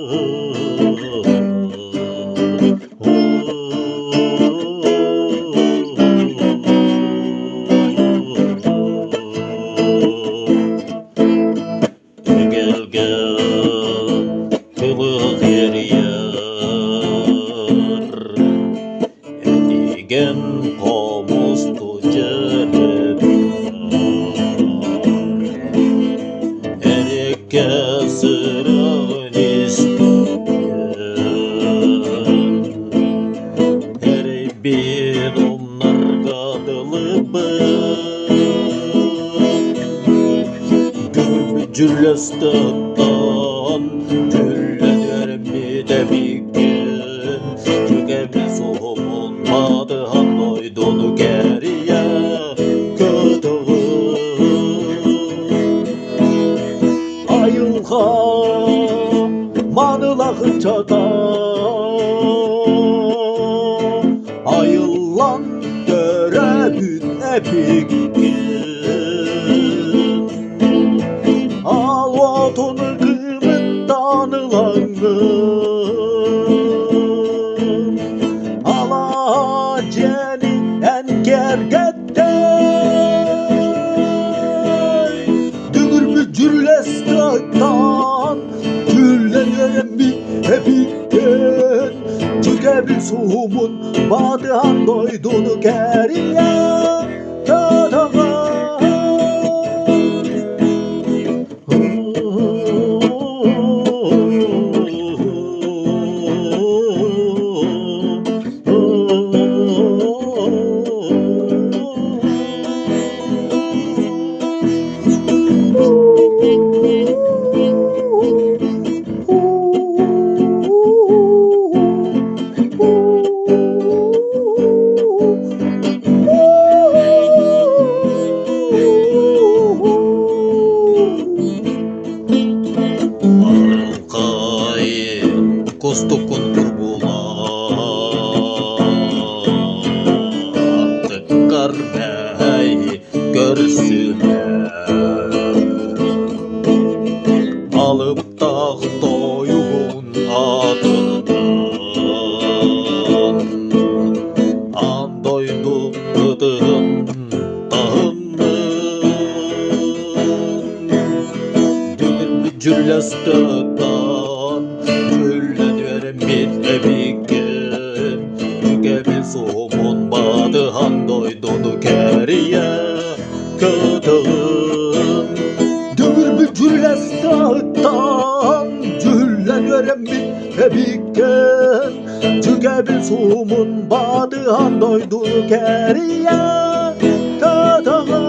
Gel gel kılık yer etigen komuz tucaret erke sırağın isteyen her bir onlar kadılıbın Cüllestan cüllenir mi de bir gün Cügemin soğum olmadı handoydunu geriye kötüğüm Ayılha manılahı çata Ayıllan görebün epik Avatonu kıymettan ılanım Alaceni en gergette Dügür bücürlestaktan Güllenirim bir hepikten Tükebil suhumun badıhan doydunu geriye Tadağa Kostukun kurbulan Tıkkar bey görsünler Alıp tahtoyun adından Andoydu bıdığın dağının Dümür bir cüllestöktan bir evigen Tügebil soğumun badıhan doydunu keriye kötüğüm Dümür bir cüllestaktan cüllenörem bir evigen Tügebil soğumun badıhan doydunu keriye kötüğüm